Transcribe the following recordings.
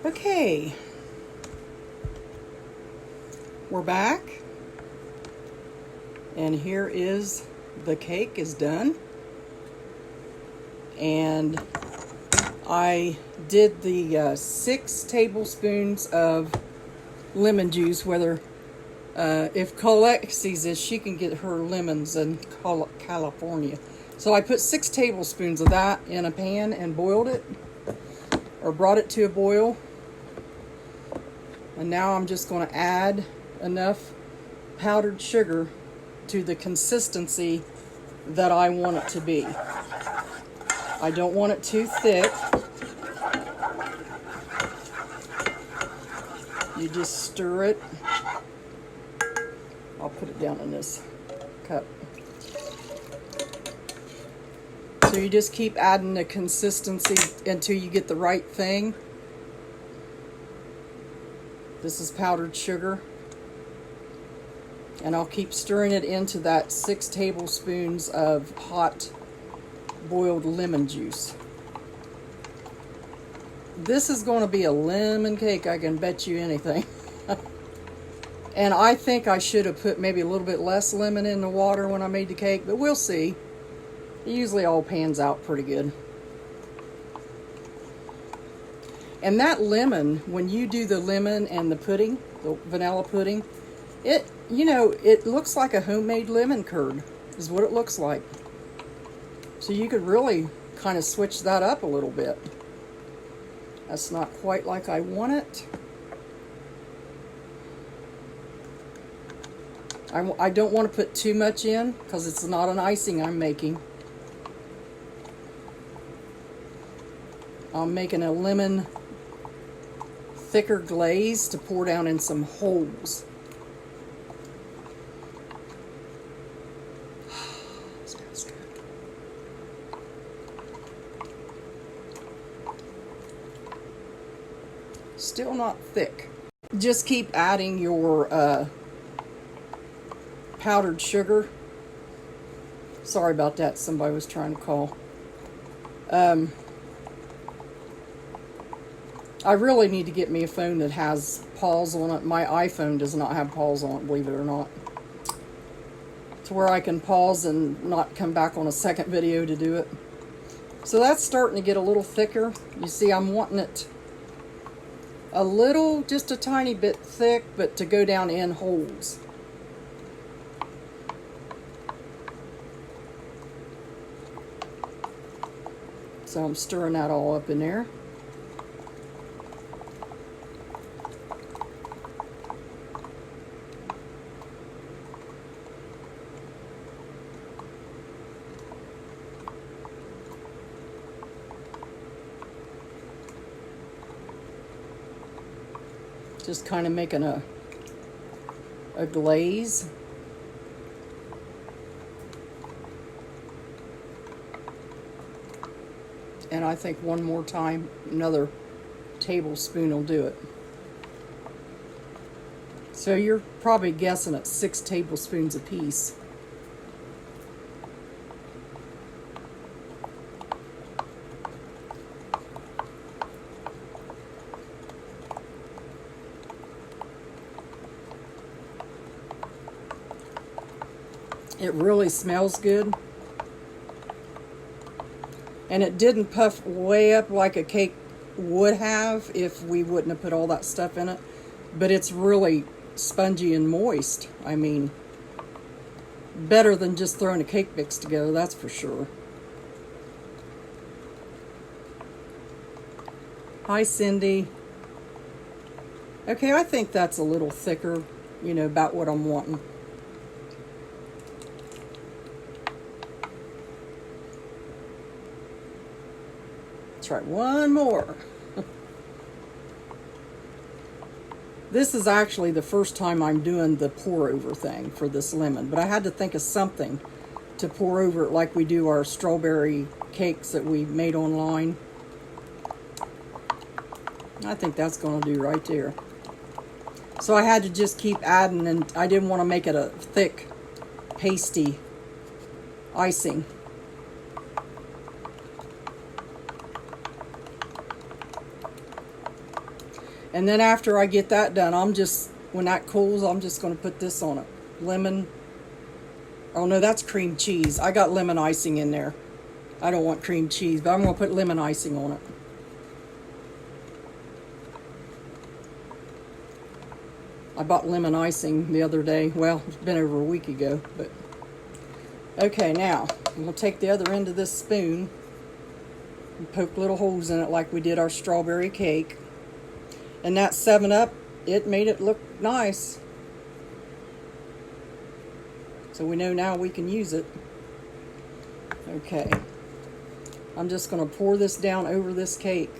Okay, we're back, and here is the cake is done, and I did the 6 tablespoons of lemon juice. Whether if Colette sees this, she can get her lemons in California. So I put 6 tablespoons of that in a pan and boiled it, or brought it to a boil. And now I'm just going to add enough powdered sugar to the consistency that I want it to be. I don't want it too thick. You just stir it. I'll put it down in this cup. So you just keep adding the consistency until you get the right thing. This is powdered sugar. And I'll keep stirring it into that 6 tablespoons of hot boiled lemon juice. This is going to be a lemon cake, I can bet you anything. And I think I should have put maybe a little bit less lemon in the water when I made the cake, but we'll see. It usually all pans out pretty good. And that lemon, when you do the lemon and the pudding, the vanilla pudding, it looks like a homemade lemon curd, is what it looks like. So you could really kind of switch that up a little bit. That's not quite like I want it. I don't want to put too much in because it's not an icing I'm making. I'm making a lemon thicker glaze to pour down in some holes. Smells good. Still not thick. Just keep adding your powdered sugar. Sorry about that, somebody was trying to call. I really need to get me a phone that has pause on it. My iPhone does not have pause on it, believe it or not. To where I can pause and not come back on a second video to do it. So that's starting to get a little thicker. You see, I'm wanting it a little, just a tiny bit thick, but to go down in holes. So I'm stirring that all up in there. Just kind of making a glaze. And I think one more time, another tablespoon will do it. So you're probably guessing at 6 tablespoons apiece. It really smells good. And it didn't puff way up like a cake would have if we wouldn't have put all that stuff in it. But it's really spongy and moist. I mean, better than just throwing a cake mix together, that's for sure. Hi, Cindy. Okay, I think that's a little thicker, about what I'm wanting. Try one more. This is actually the first time I'm doing the pour over thing for this lemon, but I had to think of something to pour over it like we do our strawberry cakes that we made online. I think that's going to do right there. So I had to just keep adding, and I didn't want to make it a thick, pasty icing. And then after I get that done, when that cools, I'm just going to put this on it. Lemon. Oh no, that's cream cheese. I got lemon icing in there. I don't want cream cheese, but I'm going to put lemon icing on it. I bought lemon icing the other day. Well, it's been over a week ago, but okay, now we'll take the other end of this spoon and poke little holes in it like we did our strawberry cake. And that 7-Up, it made it look nice. So we know now we can use it. Okay. I'm just going to pour this down over this cake.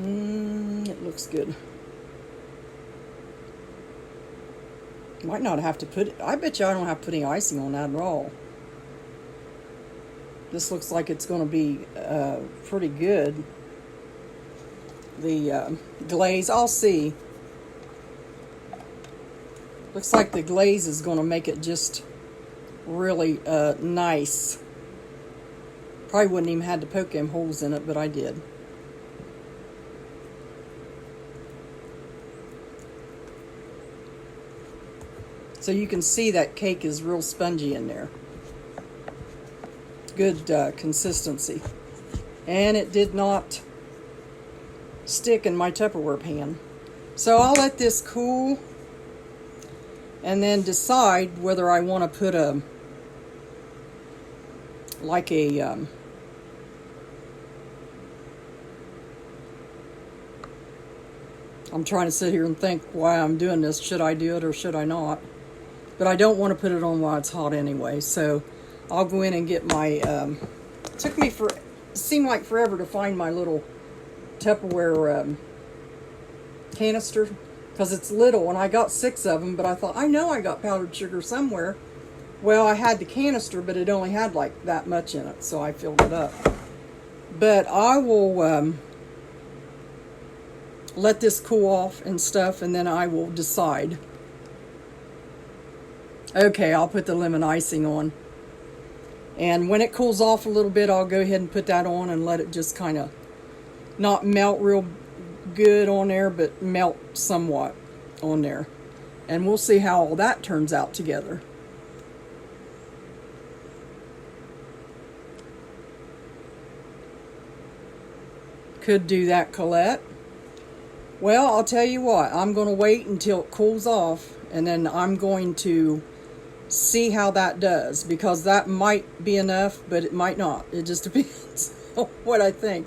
It looks good. Might not have to put it. I bet you I don't have to put any icing on that at all. This looks like it's going to be pretty good. The glaze, I'll see. Looks like the glaze is going to make it just really nice. Probably wouldn't even had to poke them holes in it, but I did. So you can see that cake is real spongy in there. Good consistency. And it did not stick in my Tupperware pan. So I'll let this cool and then decide whether I want to put I'm trying to sit here and think why I'm doing this. Should I do it or should I not? But I don't want to put it on while it's hot anyway. So I'll go in and get my, seemed like forever to find my little Tupperware canister. Because it's little, and I got 6 of them, but I thought, I know I got powdered sugar somewhere. Well, I had the canister, but it only had like that much in it, so I filled it up. But I will let this cool off and stuff, and then I will decide. Okay, I'll put the lemon icing on. And when it cools off a little bit, I'll go ahead and put that on and let it just kind of not melt real good on there, but melt somewhat on there. And we'll see how all that turns out together. Could do that, Colette. Well, I'll tell you what, I'm going to wait until it cools off, and then I'm going to see how that does, because that might be enough, but it might not. It just depends on what I think.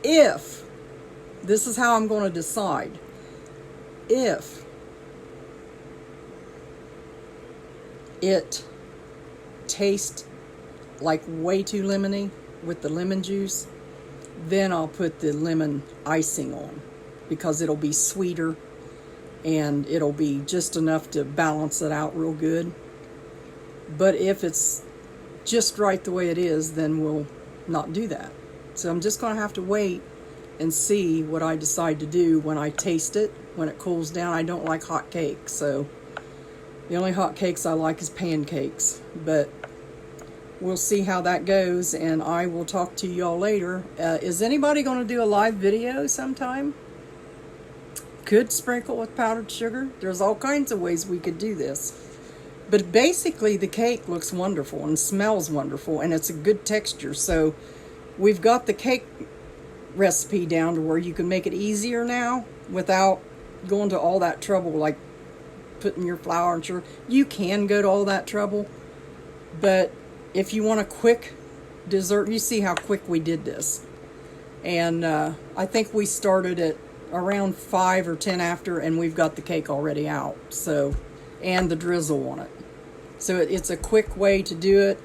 This is how I'm going to decide. If it tastes like way too lemony with the lemon juice, then I'll put the lemon icing on, because it'll be sweeter and it'll be just enough to balance it out real good. But if it's just right the way it is, then we'll not do that. So I'm just going to have to wait and see what I decide to do when I taste it, when it cools down. I don't like hot cakes, so the only hot cakes I like is pancakes. But we'll see how that goes, and I will talk to y'all later. Is anybody going to do a live video sometime? Could sprinkle with powdered sugar. There's all kinds of ways we could do this. But basically the cake looks wonderful and smells wonderful, and it's a good texture. So we've got the cake recipe down to where you can make it easier now without going to all that trouble, like putting your flour and sugar. You can go to all that trouble, but if you want a quick dessert, you see how quick we did this. And I think we started at around 5 or 10 after, and we've got the cake already out. So, and the drizzle on it. So it's a quick way to do it,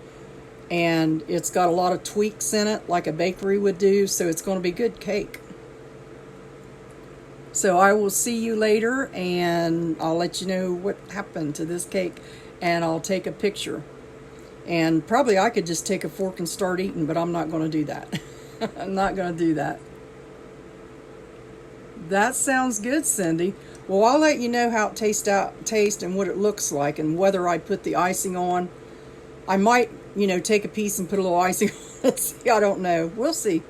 and it's got a lot of tweaks in it like a bakery would do, so it's going to be good cake. So I will see you later, and I'll let you know what happened to this cake, and I'll take a picture. And probably I could just take a fork and start eating, but I'm not going to do that. I'm not going to do that. That sounds good, Cindy. Well, I'll let you know how it tastes and what it looks like, and whether I put the icing on. I might take a piece and put a little icing on it. See, I don't know. We'll see.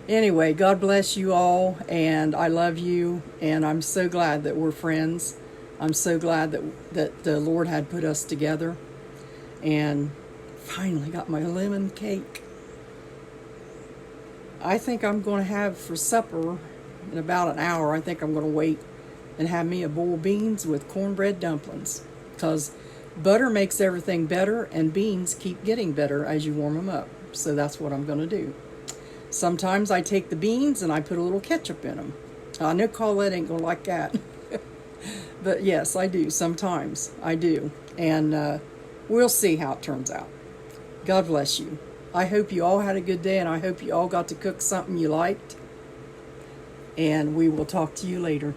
Anyway, God bless you all, and I love you, and I'm so glad that we're friends. I'm so glad that the Lord had put us together, and finally got my lemon cake. I think I'm going to have for supper in about an hour. I think I'm going to wait and have me a bowl of beans with cornbread dumplings, because butter makes everything better, and beans keep getting better as you warm them up. So that's what I'm going to do. Sometimes I take the beans and I put a little ketchup in them. I know Colette ain't going to like that. But yes, I do. Sometimes I do. And we'll see how it turns out. God bless you. I hope you all had a good day, and I hope you all got to cook something you liked. And we will talk to you later.